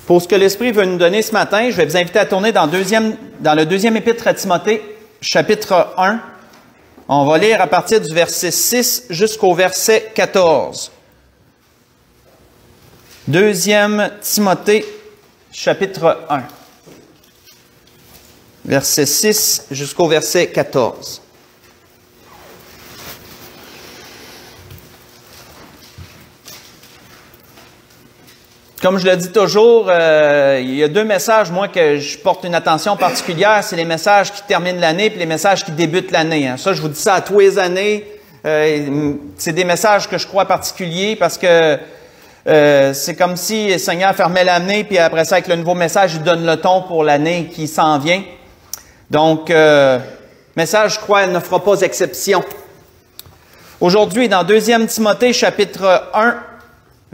Pour ce que l'Esprit veut nous donner ce matin, je vais vous inviter à tourner dans le deuxième épître à Timothée, chapitre 1. On va lire à partir du verset 6 jusqu'au verset 14. Deuxième Timothée, chapitre 1. Verset 6 jusqu'au verset 14. Comme je le dis toujours, il y a deux messages, moi, que je porte une attention particulière. C'est les messages qui terminent l'année et les messages qui débutent l'année. Hein. Ça, je vous dis ça à tous les années. C'est des messages que je crois particuliers parce que c'est comme si le Seigneur fermait l'année, puis après ça, avec le nouveau message, il donne le ton pour l'année qui s'en vient. Donc, message, je crois, elle ne fera pas exception. Aujourd'hui, dans 2 Timothée, chapitre 1,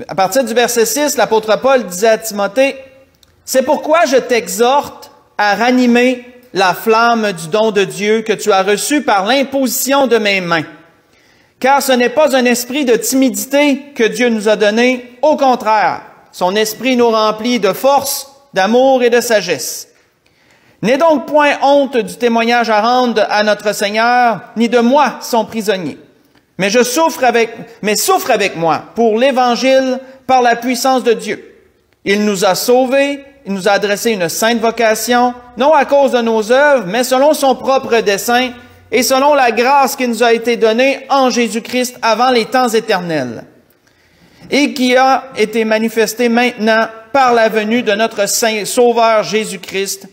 à partir du verset 6, l'apôtre Paul disait à Timothée, « C'est pourquoi je t'exhorte à ranimer la flamme du don de Dieu que tu as reçu par l'imposition de mes mains. Car ce n'est pas un esprit de timidité que Dieu nous a donné, au contraire, son esprit nous remplit de force, d'amour et de sagesse. N'aie donc point honte du témoignage à rendre à notre Seigneur, ni de moi, son prisonnier. Mais souffre avec moi pour l'Évangile par la puissance de Dieu. Il nous a sauvés, il nous a adressé une sainte vocation, non à cause de nos œuvres, mais selon son propre dessein et selon la grâce qui nous a été donnée en Jésus-Christ avant les temps éternels, et qui a été manifestée maintenant par la venue de notre Sauveur Jésus-Christ,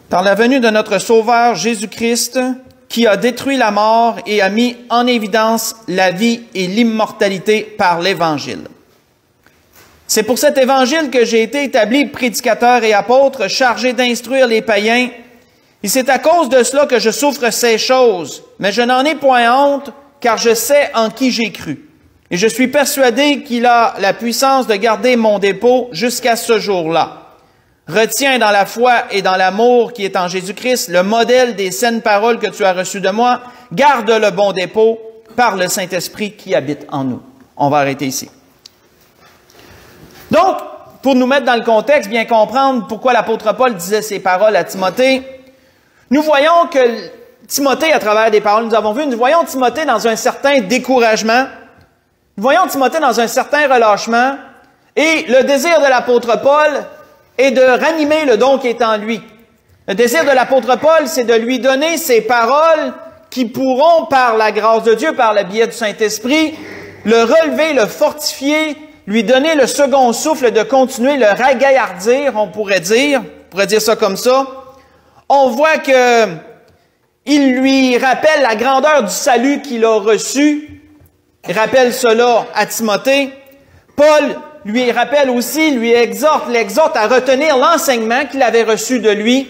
par la venue de notre Sauveur Jésus-Christ, qui a détruit la mort et a mis en évidence la vie et l'immortalité par l'Évangile. C'est pour cet Évangile que j'ai été établi prédicateur et apôtre, chargé d'instruire les païens, et c'est à cause de cela que je souffre ces choses, mais je n'en ai point honte, car je sais en qui j'ai cru. Et je suis persuadé qu'il a la puissance de garder mon dépôt jusqu'à ce jour-là. Retiens dans la foi et dans l'amour qui est en Jésus-Christ le modèle des saines paroles que tu as reçues de moi. Garde le bon dépôt par le Saint-Esprit qui habite en nous. On va arrêter ici. Donc, pour nous mettre dans le contexte, bien comprendre pourquoi l'apôtre Paul disait ces paroles à Timothée, nous voyons que Timothée, à travers des paroles que nous avons vues, nous voyons Timothée dans un certain découragement, nous voyons Timothée dans un certain relâchement, et le désir de l'apôtre Paul et de ranimer le don qui est en lui. Le désir de l'apôtre Paul, c'est de lui donner ces paroles qui pourront, par la grâce de Dieu, par le biais du Saint-Esprit, le relever, le fortifier, lui donner le second souffle de continuer, le ragaillardir, on pourrait dire ça comme ça. On voit que il lui rappelle la grandeur du salut qu'il a reçu. Il rappelle cela à Timothée. Paul lui rappelle aussi, l'exhorte à retenir l'enseignement qu'il avait reçu de lui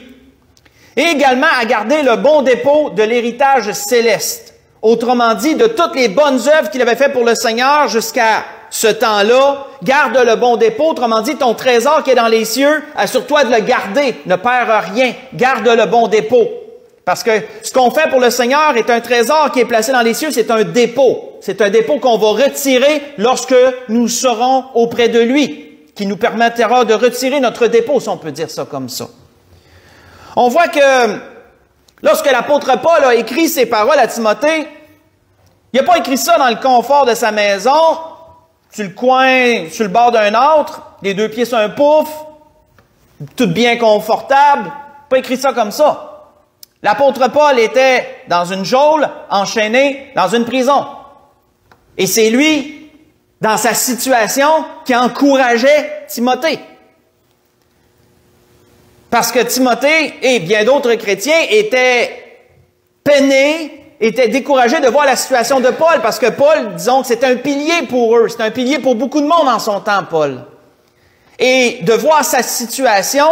et également à garder le bon dépôt de l'héritage céleste. Autrement dit, de toutes les bonnes œuvres qu'il avait faites pour le Seigneur jusqu'à ce temps-là, garde le bon dépôt. Autrement dit, ton trésor qui est dans les cieux, assure-toi de le garder, ne perds rien, garde le bon dépôt. Parce que ce qu'on fait pour le Seigneur est un trésor qui est placé dans les cieux, c'est un dépôt. C'est un dépôt qu'on va retirer lorsque nous serons auprès de lui, qui nous permettra de retirer notre dépôt, si on peut dire ça comme ça. On voit que lorsque l'apôtre Paul a écrit ces paroles à Timothée, il n'a pas écrit ça dans le confort de sa maison, sur le coin, sur le bord d'un âtre, les deux pieds sur un pouf, tout bien confortable. Il n'a pas écrit ça comme ça. L'apôtre Paul était dans une geôle, enchaîné dans une prison. Et c'est lui, dans sa situation, qui encourageait Timothée. Parce que Timothée et bien d'autres chrétiens étaient peinés, étaient découragés de voir la situation de Paul, parce que Paul, disons que c'est un pilier pour eux, c'est un pilier pour beaucoup de monde en son temps, Paul. Et de voir sa situation,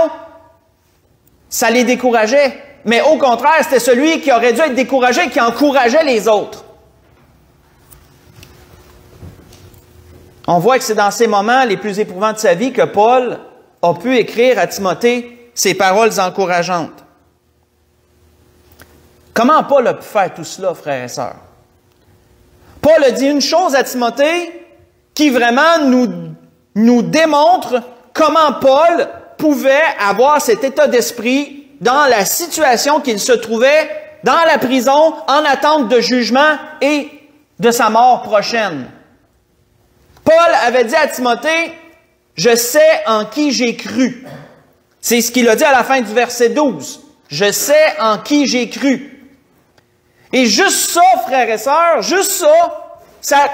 ça les décourageait. Mais au contraire, c'était celui qui aurait dû être découragé, qui encourageait les autres. On voit que c'est dans ces moments les plus éprouvants de sa vie que Paul a pu écrire à Timothée ces paroles encourageantes. Comment Paul a pu faire tout cela, frères et sœurs? Paul a dit une chose à Timothée, qui vraiment nous démontre comment Paul pouvait avoir cet état d'esprit dans la situation qu'il se trouvait dans la prison en attente de jugement et de sa mort prochaine. Paul avait dit à Timothée, « Je sais en qui j'ai cru. » C'est ce qu'il a dit à la fin du verset 12. « Je sais en qui j'ai cru. » Et juste ça, frères et sœurs, juste ça,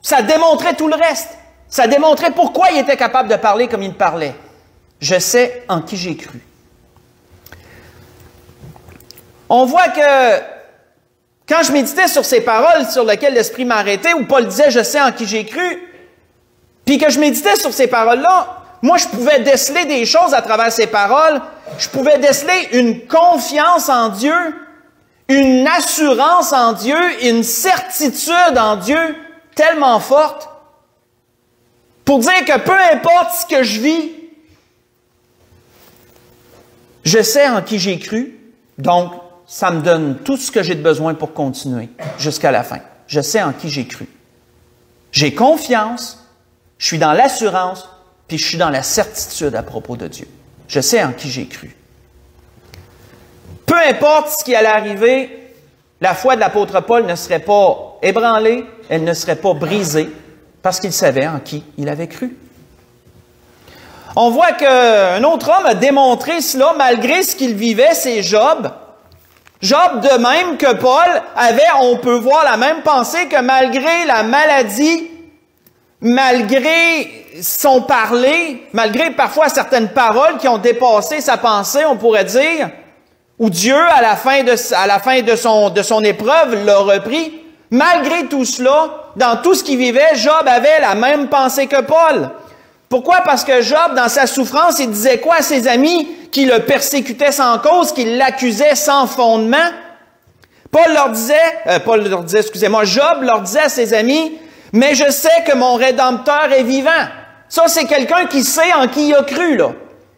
ça démontrait tout le reste. Ça démontrait pourquoi il était capable de parler comme il parlait. « Je sais en qui j'ai cru. » On voit que quand je méditais sur ces paroles sur lesquelles l'Esprit m'a arrêté, où Paul disait « Je sais en qui j'ai cru », puis que je méditais sur ces paroles-là, moi, je pouvais déceler des choses à travers ces paroles. Je pouvais déceler une confiance en Dieu, une assurance en Dieu, une certitude en Dieu tellement forte pour dire que peu importe ce que je vis, je sais en qui j'ai cru, donc ça me donne tout ce que j'ai de besoin pour continuer jusqu'à la fin. Je sais en qui j'ai cru. J'ai confiance. Je suis dans l'assurance, puis je suis dans la certitude à propos de Dieu. Je sais en qui j'ai cru. Peu importe ce qui allait arriver, la foi de l'apôtre Paul ne serait pas ébranlée, elle ne serait pas brisée, parce qu'il savait en qui il avait cru. On voit qu'un autre homme a démontré cela malgré ce qu'il vivait, c'est Job. Job, de même que Paul, avait, on peut voir la même pensée que malgré la maladie, malgré son parler, malgré parfois certaines paroles qui ont dépassé sa pensée, on pourrait dire, où Dieu, à la fin de son épreuve, l'a repris, malgré tout cela, dans tout ce qu'il vivait, Job avait la même pensée que Paul. Pourquoi? Parce que Job, dans sa souffrance, il disait quoi à ses amis qui le persécutaient sans cause, qui l'accusaient sans fondement? Job leur disait à ses amis, « Mais je sais que mon Rédempteur est vivant. » Ça, c'est quelqu'un qui sait en qui il a cru, là.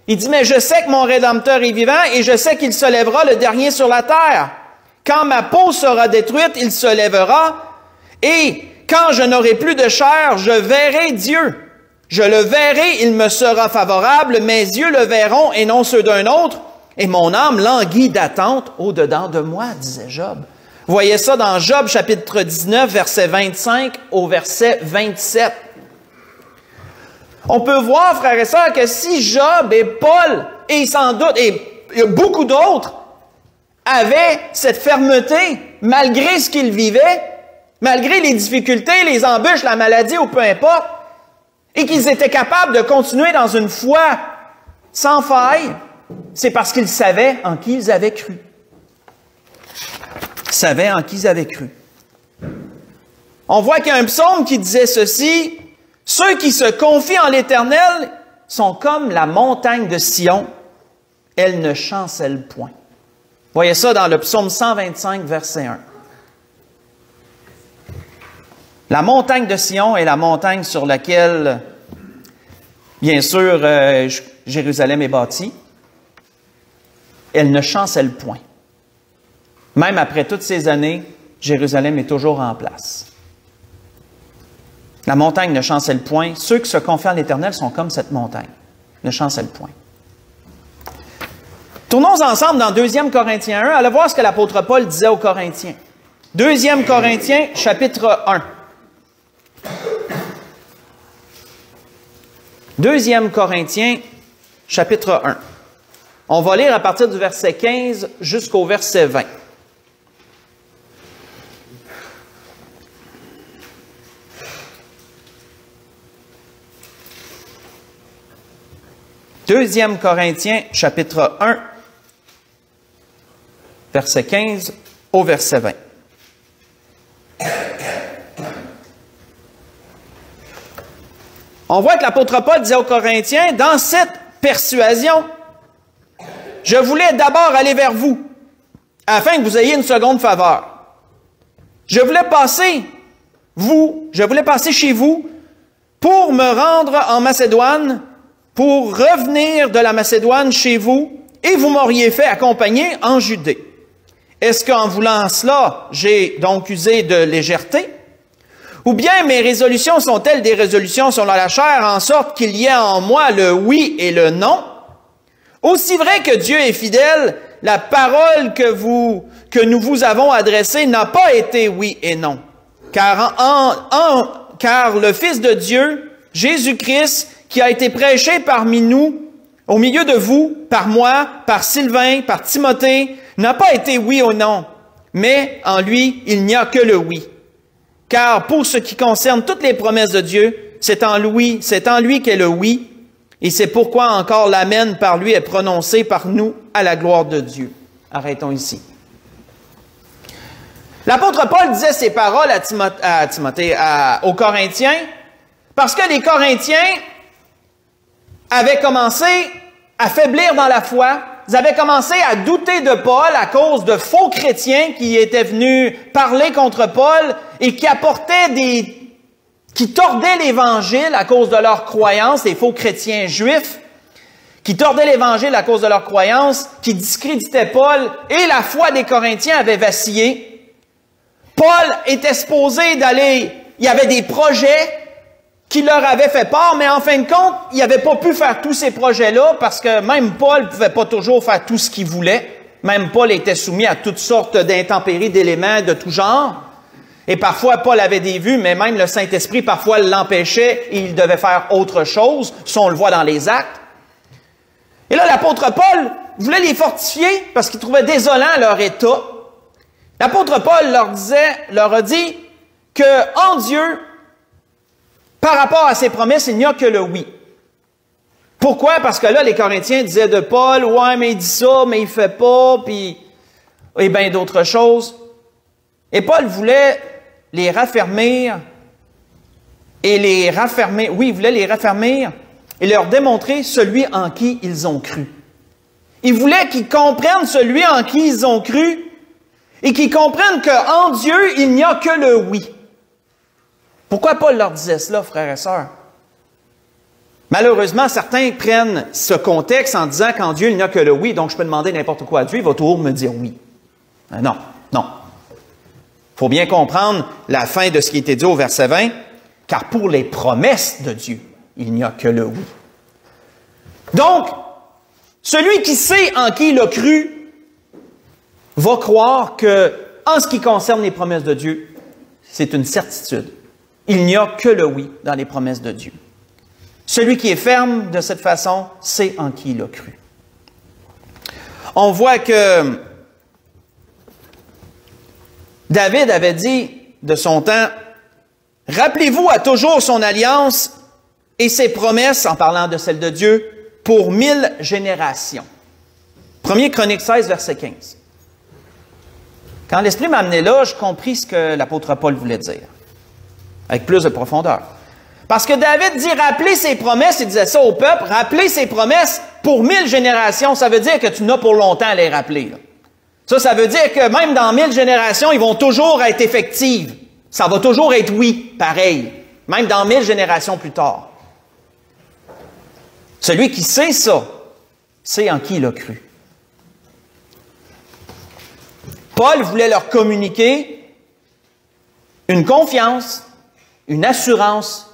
Il dit, « Mais je sais que mon Rédempteur est vivant et je sais qu'il se lèvera le dernier sur la terre. Quand ma peau sera détruite, il se lèvera. Et quand je n'aurai plus de chair, je verrai Dieu. Je le verrai, il me sera favorable, mes yeux le verront et non ceux d'un autre. Et mon âme languit d'attente au-dedans de moi, disait Job. » Vous voyez ça dans Job, chapitre 19, verset 25 au verset 27. On peut voir, frères et sœurs, que si Job et Paul, et sans doute, et beaucoup d'autres, avaient cette fermeté, malgré ce qu'ils vivaient, malgré les difficultés, les embûches, la maladie ou peu importe, et qu'ils étaient capables de continuer dans une foi sans faille, c'est parce qu'ils savaient en qui ils avaient cru. Savaient en qui ils avaient cru. On voit qu'il y a un psaume qui disait ceci, « Ceux qui se confient en l'Éternel sont comme la montagne de Sion, elle ne chancelle point. » Voyez ça dans le psaume 125, verset 1. La montagne de Sion est la montagne sur laquelle, bien sûr, Jérusalem est bâtie. Elle ne chancelle point. Même après toutes ces années, Jérusalem est toujours en place. La montagne ne chancelle point. Ceux qui se confient en l'Éternel sont comme cette montagne. Ne chancelle point. Tournons ensemble dans 2 Corinthiens 1. Allez voir ce que l'apôtre Paul disait aux Corinthiens. 2 Corinthiens, chapitre 1. 2 Corinthiens, chapitre 1. On va lire à partir du verset 15 jusqu'au verset 20. Deuxième Corinthiens, chapitre 1, verset 15 au verset 20. On voit que l'apôtre Paul disait aux Corinthiens, dans cette persuasion, je voulais d'abord aller vers vous, afin que vous ayez une seconde faveur. Je voulais passer chez vous pour me rendre en Macédoine, pour revenir de la Macédoine chez vous, et vous m'auriez fait accompagner en Judée. Est-ce qu'en voulant cela, j'ai donc usé de légèreté? Ou bien mes résolutions sont-elles des résolutions selon la chair, en sorte qu'il y ait en moi le oui et le non? Aussi vrai que Dieu est fidèle, la parole que nous vous avons adressée n'a pas été oui et non. Car le Fils de Dieu, Jésus-Christ, qui a été prêché parmi nous, au milieu de vous, par moi, par Sylvain, par Timothée, n'a pas été oui ou non, mais en lui, il n'y a que le oui. Car pour ce qui concerne toutes les promesses de Dieu, c'est en lui qu'est le oui, et c'est pourquoi encore l'amen par lui est prononcé par nous à la gloire de Dieu. Arrêtons ici. L'apôtre Paul disait ces paroles aux Corinthiens, parce que les Corinthiens avaient commencé à faiblir dans la foi. Ils avaient commencé à douter de Paul à cause de faux chrétiens qui étaient venus parler contre Paul et qui qui tordaient l'Évangile à cause de leur croyance, les faux chrétiens juifs, qui tordaient l'Évangile à cause de leur croyance, qui discréditaient Paul, et la foi des Corinthiens avait vacillé. Paul était supposé d'aller, il y avait des projets qui leur avaient fait part, mais en fin de compte, il n'avait pas pu faire tous ces projets-là parce que même Paul ne pouvait pas toujours faire tout ce qu'il voulait. Même Paul était soumis à toutes sortes d'intempéries, d'éléments de tout genre. Et parfois, Paul avait des vues, mais même le Saint-Esprit, parfois, l'empêchait et il devait faire autre chose. Ça, on le voit dans les Actes. Et là, l'apôtre Paul voulait les fortifier parce qu'il trouvait désolant leur état. L'apôtre Paul leur a dit que en Dieu, par rapport à ses promesses, il n'y a que le oui. Pourquoi? Parce que là, les Corinthiens disaient de Paul, « Ouais, mais il dit ça, mais il fait pas, puis... » et bien d'autres choses. Et Paul voulait les raffermir, il voulait les raffermir et leur démontrer celui en qui ils ont cru. Il voulait qu'ils comprennent celui en qui ils ont cru et qu'ils comprennent qu'en Dieu, il n'y a que le oui. Pourquoi Paul leur disait cela, frères et sœurs? Malheureusement, certains prennent ce contexte en disant qu'en Dieu, il n'y a que le oui, donc je peux demander n'importe quoi à Dieu, il va toujours me dire oui. Non. Il faut bien comprendre la fin de ce qui était dit au verset 20, car pour les promesses de Dieu, il n'y a que le oui. Donc, celui qui sait en qui il a cru va croire que, en ce qui concerne les promesses de Dieu, c'est une certitude. Il n'y a que le oui dans les promesses de Dieu. Celui qui est ferme de cette façon sait en qui il a cru. On voit que David avait dit de son temps, « Rappelez-vous à toujours son alliance et ses promesses, en parlant de celle de Dieu, pour 1000 générations. » 1 Chronique 16, verset 15. Quand l'Esprit m'a amené là, j'ai compris ce que l'apôtre Paul voulait dire, avec plus de profondeur. Parce que David dit, rappelez ses promesses, il disait ça au peuple, rappelez ses promesses pour 1000 générations. Ça veut dire que tu n'as pour longtemps à les rappeler. Là. Ça veut dire que même dans 1000 générations, ils vont toujours être effectives. Ça va toujours être oui, pareil. Même dans 1000 générations plus tard. Celui qui sait ça, sait en qui il a cru. Paul voulait leur communiquer une confiance, une assurance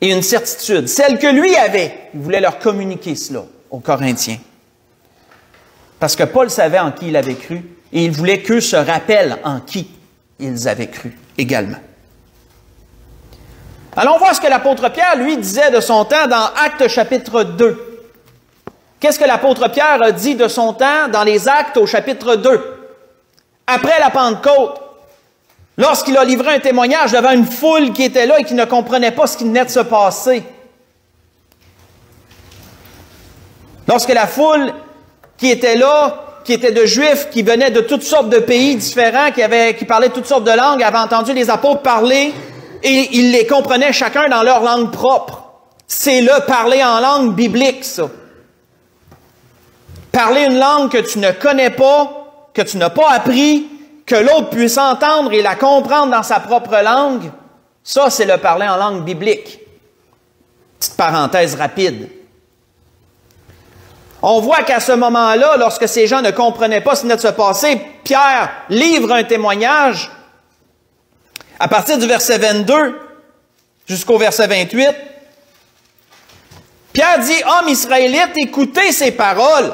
et une certitude. Celle que lui avait, il voulait leur communiquer cela aux Corinthiens. Parce que Paul savait en qui il avait cru et il voulait qu'eux se rappellent en qui ils avaient cru également. Allons voir ce que l'apôtre Pierre, lui, disait de son temps dans Actes chapitre 2. Qu'est-ce que l'apôtre Pierre a dit de son temps dans les Actes au chapitre 2? Après la Pentecôte, lorsqu'il a livré un témoignage devant une foule qui était là et qui ne comprenait pas ce qui venait de se passer. Lorsque la foule qui était là, qui était de Juifs, qui venaient de toutes sortes de pays différents, qui parlaient toutes sortes de langues, avaient entendu les apôtres parler et ils les comprenaient chacun dans leur langue propre. C'est le parler en langue biblique, ça. Parler une langue que tu ne connais pas, que tu n'as pas appris, que l'autre puisse entendre et la comprendre dans sa propre langue, ça, c'est le parler en langue biblique. Petite parenthèse rapide. On voit qu'à ce moment-là, lorsque ces gens ne comprenaient pas ce qui venait de se passer, Pierre livre un témoignage À partir du verset 22 jusqu'au verset 28, Pierre dit, « Hommes israélites, écoutez ces paroles.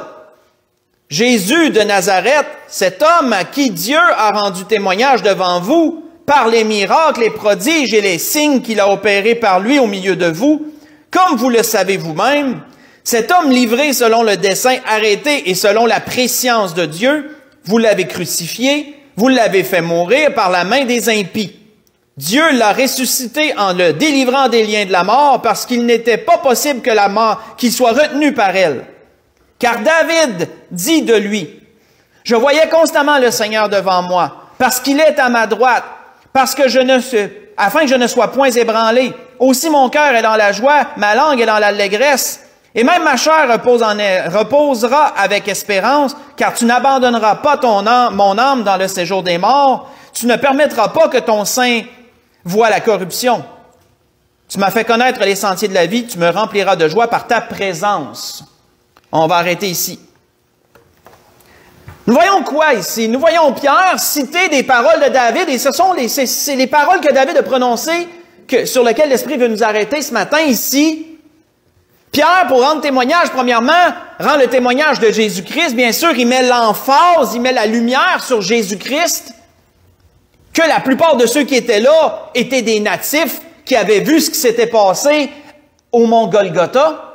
Jésus de Nazareth, cet homme à qui Dieu a rendu témoignage devant vous, par les miracles, les prodiges et les signes qu'il a opérés par lui au milieu de vous, comme vous le savez vous-même, cet homme livré selon le dessein arrêté et selon la prescience de Dieu, vous l'avez crucifié, vous l'avez fait mourir par la main des impies. Dieu l'a ressuscité en le délivrant des liens de la mort parce qu'il n'était pas possible que la mort, qu'il soit retenu par elle. Car David dit de lui, « Je voyais constamment le Seigneur devant moi, parce qu'il est à ma droite, afin que je ne sois point ébranlé. Aussi mon cœur est dans la joie, ma langue est dans l'allégresse. Et même ma chair reposera avec espérance, car tu n'abandonneras pas mon âme dans le séjour des morts. Tu ne permettras pas que ton sein voie la corruption. Tu m'as fait connaître les sentiers de la vie, tu me rempliras de joie par ta présence. » On va arrêter ici. Nous voyons quoi ici? Nous voyons Pierre citer des paroles de David, et c'est les paroles que David a prononcées sur lesquelles l'Esprit veut nous arrêter ce matin ici. Pierre, pour rendre témoignage, premièrement, rend le témoignage de Jésus-Christ. Bien sûr, il met l'emphase, il met la lumière sur Jésus-Christ, que la plupart de ceux qui étaient là étaient des natifs qui avaient vu ce qui s'était passé au mont Golgotha.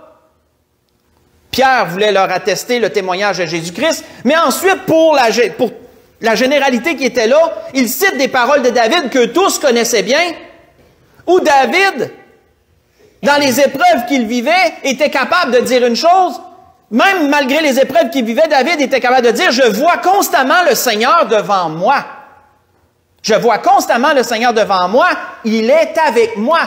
Pierre voulait leur attester le témoignage de Jésus-Christ, mais ensuite, pour la généralité qui était là, il cite des paroles de David que tous connaissaient bien, où David, dans les épreuves qu'il vivait, était capable de dire une chose, même malgré les épreuves qu'il vivait, David était capable de dire, « Je vois constamment le Seigneur devant moi. Je vois constamment le Seigneur devant moi, il est avec moi. »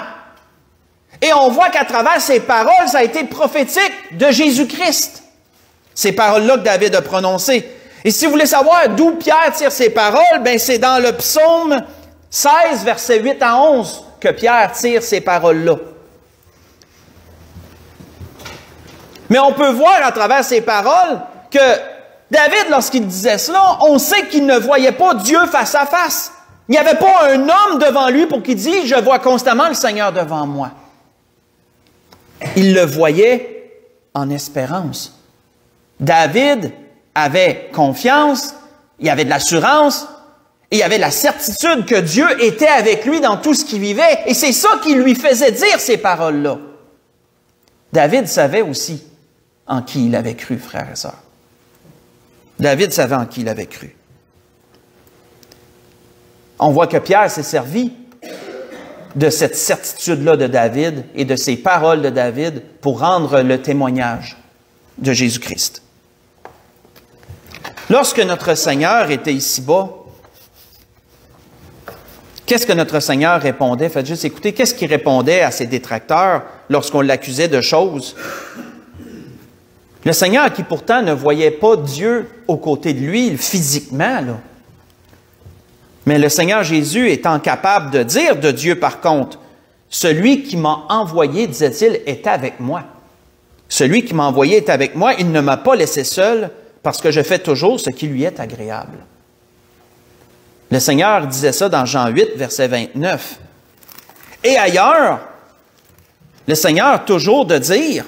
Et on voit qu'à travers ces paroles, ça a été prophétique de Jésus-Christ. Ces paroles-là que David a prononcées. Et si vous voulez savoir d'où Pierre tire ces paroles, ben c'est dans le psaume 16, versets 8 à 11, que Pierre tire ces paroles-là. Mais on peut voir à travers ces paroles que David, lorsqu'il disait cela, on sait qu'il ne voyait pas Dieu face à face. Il n'y avait pas un homme devant lui pour qu'il dise « Je vois constamment le Seigneur devant moi ». Il le voyait en espérance. David avait confiance, il avait de l'assurance, et il avait la certitude que Dieu était avec lui dans tout ce qu'il vivait. Et c'est ça qui lui faisait dire ces paroles-là. David savait aussi en qui il avait cru, frères et sœurs. David savait en qui il avait cru. On voit que Pierre s'est servi de cette certitude-là de David et de ces paroles de David pour rendre le témoignage de Jésus-Christ. Lorsque notre Seigneur était ici-bas, qu'est-ce que notre Seigneur répondait? Faites juste écouter, qu'est-ce qu'il répondait à ses détracteurs lorsqu'on l'accusait de choses? Le Seigneur, qui pourtant ne voyait pas Dieu aux côtés de lui, physiquement, là. Mais le Seigneur Jésus étant capable de dire de Dieu, par contre, « Celui qui m'a envoyé, disait-il, est avec moi. Celui qui m'a envoyé est avec moi, il ne m'a pas laissé seul, parce que je fais toujours ce qui lui est agréable. » Le Seigneur disait ça dans Jean 8, verset 29. Et ailleurs, le Seigneur toujours de dire,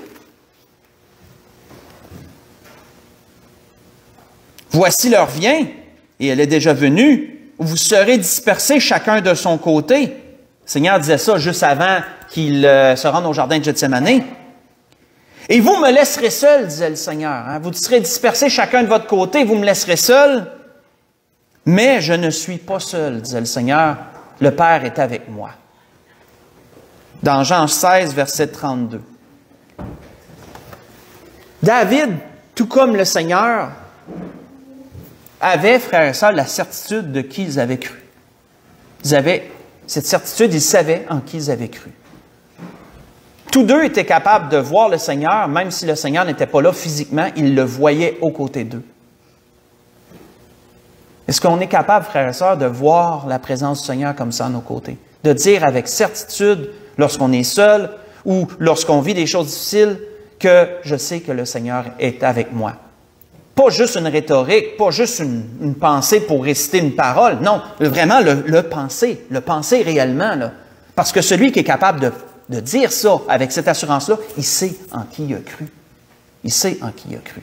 « Voici l'heure vient, et elle est déjà venue, où vous serez dispersés chacun de son côté. » Le Seigneur disait ça juste avant qu'il se rende au jardin de Gethsémani. « Et vous me laisserez seul, disait le Seigneur. Hein? Vous serez dispersés chacun de votre côté, vous me laisserez seul. Mais je ne suis pas seul, disait le Seigneur. Le Père est avec moi. » Dans Jean 16, verset 32. David, tout comme le Seigneur, avaient, frères et sœurs, la certitude de qui ils avaient cru. Ils avaient cette certitude, ils savaient en qui ils avaient cru. Tous deux étaient capables de voir le Seigneur, même si le Seigneur n'était pas là physiquement, ils le voyaient aux côtés d'eux. Est-ce qu'on est capable, frères et sœurs, de voir la présence du Seigneur comme ça à nos côtés? De dire avec certitude, lorsqu'on est seul ou lorsqu'on vit des choses difficiles, que je sais que le Seigneur est avec moi. Pas juste une rhétorique, pas juste une pensée pour réciter une parole. Non, vraiment le penser réellement. Là. Parce que celui qui est capable de dire ça avec cette assurance-là, il sait en qui il a cru. Il sait en qui il a cru.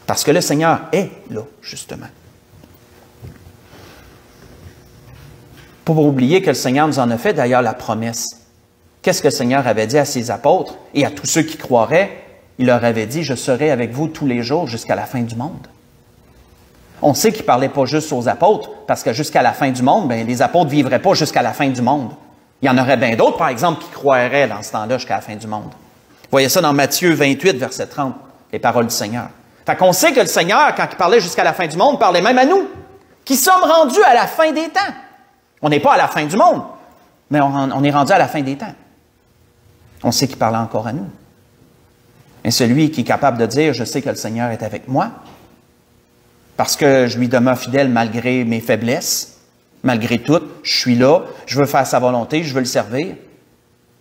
Parce que le Seigneur est là, justement. Pour oublier que le Seigneur nous en a fait d'ailleurs la promesse. Qu'est-ce que le Seigneur avait dit à ses apôtres et à tous ceux qui croiraient? Il leur avait dit, « Je serai avec vous tous les jours jusqu'à la fin du monde. » On sait qu'il ne parlait pas juste aux apôtres, parce que jusqu'à la fin du monde, bien, les apôtres ne vivraient pas jusqu'à la fin du monde. Il y en aurait bien d'autres, par exemple, qui croiraient dans ce temps-là jusqu'à la fin du monde. Vous voyez ça dans Matthieu 28, verset 30, les paroles du Seigneur. Fait qu'on sait que le Seigneur, quand il parlait jusqu'à la fin du monde, parlait même à nous, qui sommes rendus à la fin des temps. On n'est pas à la fin du monde, mais on est rendu à la fin des temps. On sait qu'il parlait encore à nous. Et celui qui est capable de dire, je sais que le Seigneur est avec moi, parce que je lui demeure fidèle malgré mes faiblesses, malgré tout, je suis là, je veux faire sa volonté, je veux le servir.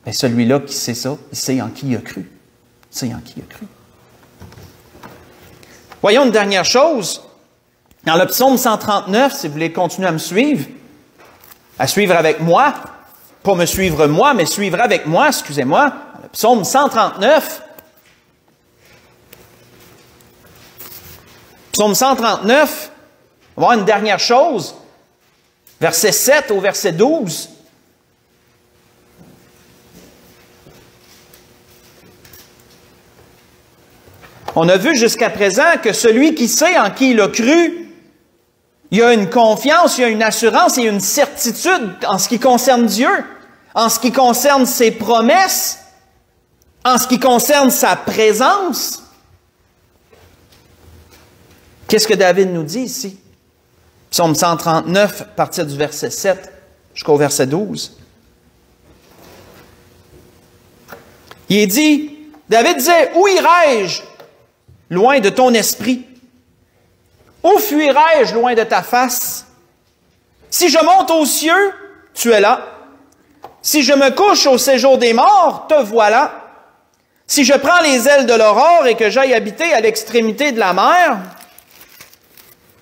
Et celui-là qui sait ça, il sait en qui il a cru. Il sait en qui il a cru. Voyons une dernière chose. Dans le psaume 139, si vous voulez continuer à suivre avec moi, pas me suivre moi, mais suivre avec moi, excusez-moi, le psaume 139, Psaume 139, on va voir une dernière chose, verset 7 au verset 12. On a vu jusqu'à présent que celui qui sait en qui il a cru, il y a une confiance, il y a une assurance, il y a une certitude en ce qui concerne Dieu, en ce qui concerne ses promesses, en ce qui concerne sa présence. Qu'est-ce que David nous dit ici? Psaume 139, à partir du verset 7 jusqu'au verset 12. Il est dit, David disait, « Où irai-je loin de ton esprit? Où fuirai-je loin de ta face? Si je monte aux cieux, tu es là. Si je me couche au séjour des morts, te voilà. Si je prends les ailes de l'aurore et que j'aille habiter à l'extrémité de la mer,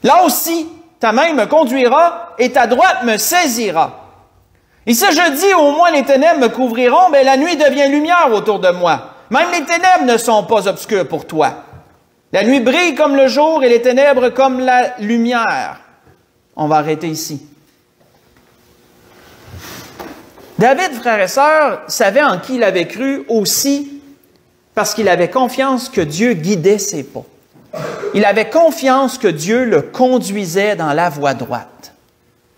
là aussi, ta main me conduira et ta droite me saisira. Et si je dis, au moins les ténèbres me couvriront, bien la nuit devient lumière autour de moi. Même les ténèbres ne sont pas obscures pour toi. La nuit brille comme le jour et les ténèbres comme la lumière. » On va arrêter ici. David, frères et sœurs, savait en qui il avait cru aussi parce qu'il avait confiance que Dieu guidait ses pas. Il avait confiance que Dieu le conduisait dans la voie droite.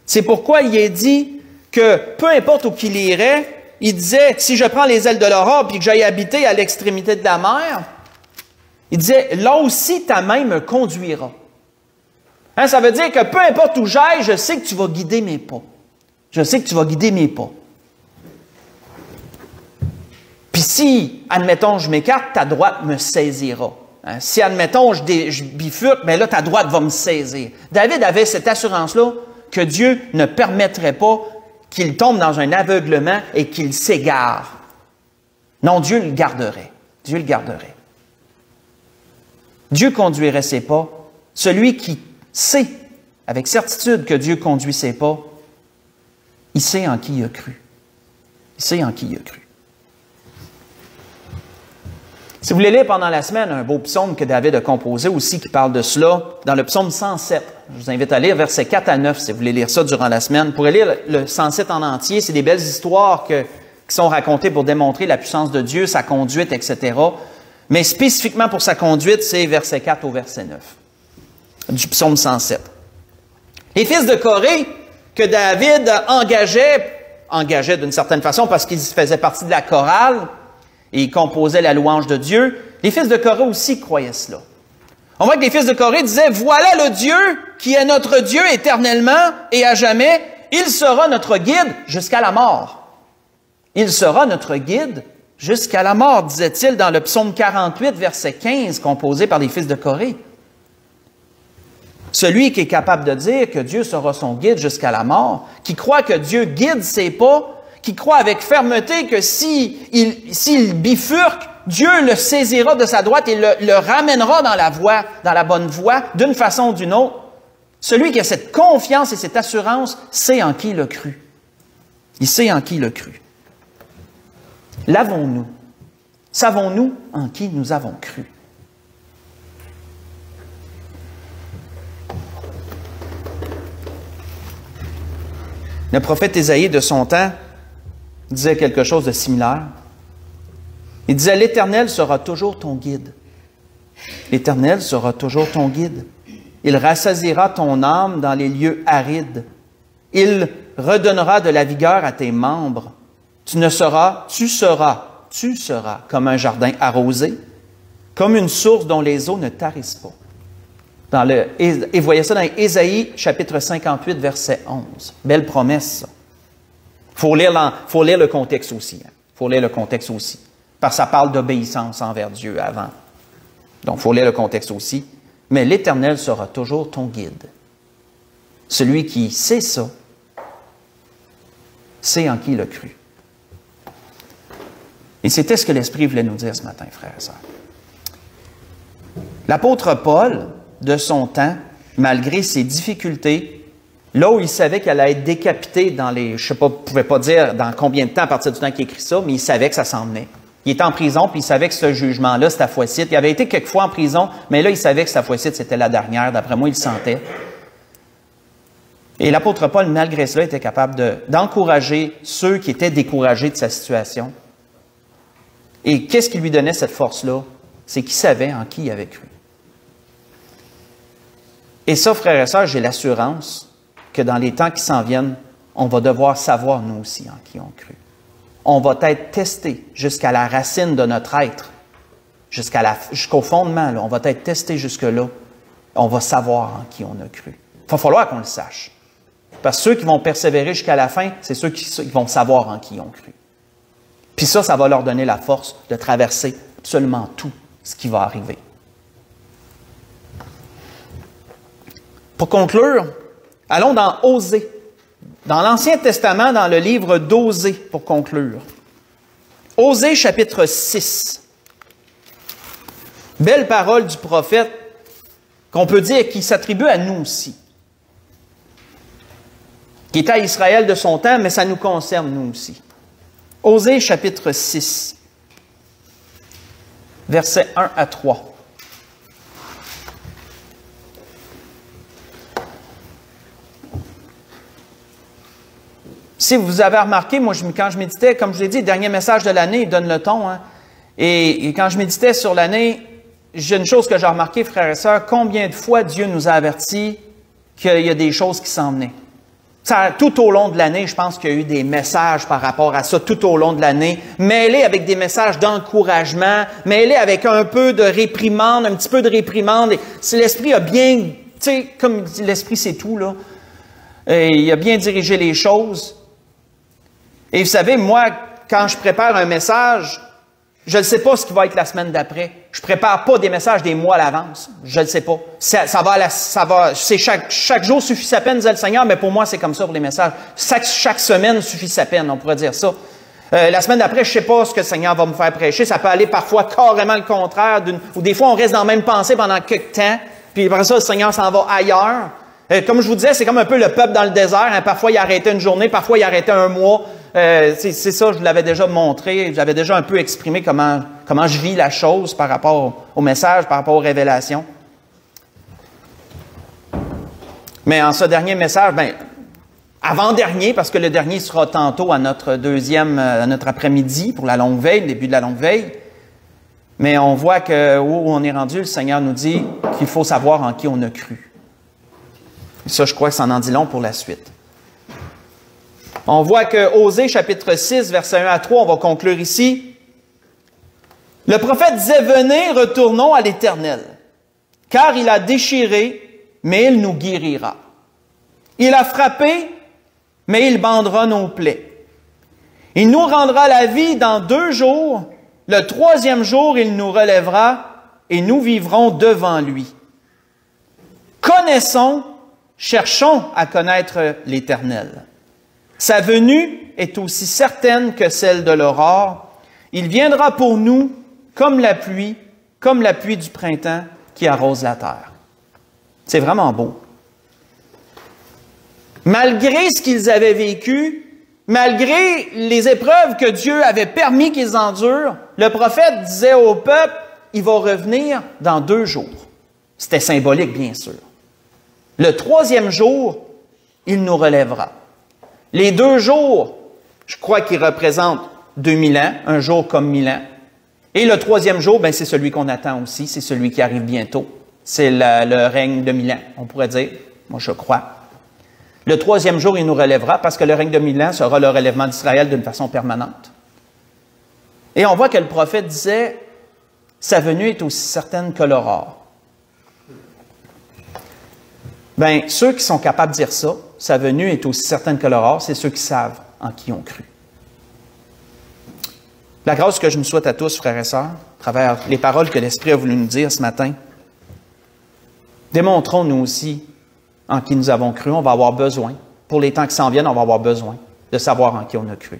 C'est pourquoi il est dit que peu importe où qu'il irait, il disait, si je prends les ailes de l'aurore puis que j'aille habiter à l'extrémité de la mer, il disait, là aussi ta main me conduira. Hein, ça veut dire que peu importe où j'aille, je sais que tu vas guider mes pas. Je sais que tu vas guider mes pas. Puis si, admettons, je m'écarte, ta droite me saisira. Hein, si, admettons, je bifurque, bien là, ta droite va me saisir. David avait cette assurance-là que Dieu ne permettrait pas qu'il tombe dans un aveuglement et qu'il s'égare. Non, Dieu le garderait. Dieu le garderait. Dieu conduirait ses pas. Celui qui sait avec certitude que Dieu conduit ses pas, il sait en qui il a cru. Il sait en qui il a cru. Si vous voulez lire pendant la semaine un beau psaume que David a composé aussi qui parle de cela, dans le psaume 107, je vous invite à lire versets 4 à 9 si vous voulez lire ça durant la semaine. Vous pourrez lire le 107 en entier, c'est des belles histoires qui sont racontées pour démontrer la puissance de Dieu, sa conduite, etc. Mais spécifiquement pour sa conduite, c'est verset 4 au verset 9 du psaume 107. Les fils de Corée que David engageait d'une certaine façon parce qu'ils faisaient partie de la chorale et ils composaient la louange de Dieu, les fils de Corée aussi croyaient cela. On voit que les fils de Corée disaient, « Voilà le Dieu qui est notre Dieu éternellement et à jamais, il sera notre guide jusqu'à la mort. » Il sera notre guide jusqu'à la mort, disait-il dans le psaume 48, verset 15, composé par les fils de Corée. Celui qui est capable de dire que Dieu sera son guide jusqu'à la mort, qui croit que Dieu guide ses pas, qui croit avec fermeté que s'il bifurque, Dieu le saisira de sa droite et le ramènera dans la bonne voie, d'une façon ou d'une autre. Celui qui a cette confiance et cette assurance sait en qui il a cru. Il sait en qui il a cru. L'avons-nous? Savons-nous en qui nous avons cru? Le prophète Ésaïe de son temps disait quelque chose de similaire. Il disait, « L'Éternel sera toujours ton guide. L'Éternel sera toujours ton guide. Il rassasiera ton âme dans les lieux arides. Il redonnera de la vigueur à tes membres. Tu seras comme un jardin arrosé, comme une source dont les eaux ne tarissent pas. » Et voyez ça dans Ésaïe, chapitre 58, verset 11. Belle promesse, ça. Faut lire le contexte aussi. Faut lire le contexte aussi. Parce que ça parle d'obéissance envers Dieu avant. Donc, il faut lire le contexte aussi. Mais l'Éternel sera toujours ton guide. Celui qui sait ça, sait en qui il a cru. Et c'était ce que l'Esprit voulait nous dire ce matin, frères et sœurs. L'apôtre Paul, de son temps, malgré ses difficultés, là où il savait qu'elle allait être décapitée dans les... Je ne pouvais pas dire dans combien de temps à partir du temps qu'il écrit ça, mais il savait que ça s'en venait. Il était en prison, puis il savait que ce jugement-là, c'était la fois-ci. Il avait été quelques fois en prison, mais là, il savait que cette fois-ci, c'était la dernière. D'après moi, il le sentait. Et l'apôtre Paul, malgré cela, était capable d'encourager ceux qui étaient découragés de sa situation. Et qu'est-ce qui lui donnait cette force-là? C'est qu'il savait en qui il avait cru. Et ça, frères et sœurs, j'ai l'assurance que dans les temps qui s'en viennent, on va devoir savoir, nous aussi, en qui on cru. On va être testé jusqu'à la racine de notre être, jusqu'au fondement. Là. On va être testé jusque-là. On va savoir en qui on a cru. Il va falloir qu'on le sache. Parce que ceux qui vont persévérer jusqu'à la fin, c'est ceux qui vont savoir en qui ils ont cru. Puis ça va leur donner la force de traverser absolument tout ce qui va arriver. Pour conclure, allons dans Osée. Dans l'Ancien Testament, dans le livre d'Osée, pour conclure. Osée, chapitre 6. Belle parole du prophète qu'on peut dire qui s'attribue à nous aussi. Qui était à Israël de son temps, mais ça nous concerne nous aussi. Osée, chapitre 6, versets 1 à 3. Si vous avez remarqué, moi, quand je méditais, comme je l'ai dit, le dernier message de l'année, il donne le ton. Hein? Et quand je méditais sur l'année, j'ai une chose que j'ai remarqué, frères et sœurs, combien de fois Dieu nous a avertis qu'il y a des choses qui s'en venaient. Tout au long de l'année, je pense qu'il y a eu des messages par rapport à ça tout au long de l'année, mêlés avec des messages d'encouragement, mêlés avec un peu de réprimande, un petit peu de réprimande. Si l'Esprit a bien, tu sais, comme l'Esprit c'est tout, là, et il a bien dirigé les choses. Et vous savez, moi, quand je prépare un message, je ne sais pas ce qui va être la semaine d'après. Je prépare pas des messages des mois à l'avance. Je ne sais pas. C'est chaque jour suffit sa peine, disait le Seigneur, mais pour moi, c'est comme ça pour les messages. Chaque semaine suffit sa peine, on pourrait dire ça. La semaine d'après, je ne sais pas ce que le Seigneur va me faire prêcher. Ça peut aller parfois carrément le contraire, ou des fois, on reste dans la même pensée pendant quelques temps, puis après ça, le Seigneur s'en va ailleurs. Comme je vous disais, c'est comme un peu le peuple dans le désert. Hein. Parfois, il arrêtait une journée, parfois, il arrêtait un mois. C'est ça, je vous l'avais déjà montré. J'avais déjà un peu exprimé comment je vis la chose par rapport au message, par rapport aux révélations. Mais en ce dernier message, avant-dernier, parce que le dernier sera tantôt à notre après-midi pour la longue veille, le début de la longue veille. Mais on voit que où on est rendu, le Seigneur nous dit qu'il faut savoir en qui on a cru. Et ça, je crois que ça en dit long pour la suite. On voit que Osée, chapitre 6, versets 1 à 3, on va conclure ici. Le prophète disait, « Venez, retournons à l'Éternel, car il a déchiré, mais il nous guérira. Il a frappé, mais il bandera nos plaies. Il nous rendra la vie dans 2 jours. Le 3e jour, il nous relèvera, et nous vivrons devant lui. Connaissons, cherchons à connaître l'Éternel. Sa venue est aussi certaine que celle de l'aurore. Il viendra pour nous comme la pluie du printemps qui arrose la terre. C'est vraiment beau. Malgré ce qu'ils avaient vécu, malgré les épreuves que Dieu avait permis qu'ils endurent, le prophète disait au peuple, il va revenir dans 2 jours. C'était symbolique, bien sûr. Le 3e jour, il nous relèvera. Les 2 jours, je crois qu'ils représentent 2000 ans, un jour comme 1000 ans. Et le 3e jour, c'est celui qu'on attend aussi, c'est celui qui arrive bientôt. C'est le règne de 1000 ans, on pourrait dire. Moi, je crois. Le 3e jour, il nous relèvera parce que le règne de 1000 ans sera le relèvement d'Israël d'une façon permanente. Et on voit que le prophète disait, sa venue est aussi certaine que l'aurore. Ceux qui sont capables de dire ça, sa venue est aussi certaine que l'aurore, c'est ceux qui savent en qui ont cru. La grâce que je nous souhaite à tous, frères et sœurs, à travers les paroles que l'Esprit a voulu nous dire ce matin, démontrons nous aussi en qui nous avons cru. On va avoir besoin, pour les temps qui s'en viennent, on va avoir besoin de savoir en qui on a cru.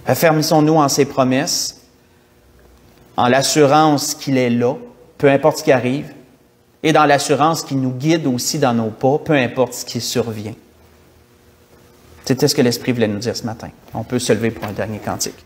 Affermissons-nous en ses promesses, en l'assurance qu'il est là, peu importe ce qui arrive, et dans l'assurance qu'il nous guide aussi dans nos pas, peu importe ce qui survient. C'était ce que l'Esprit voulait nous dire ce matin. On peut se lever pour un dernier cantique.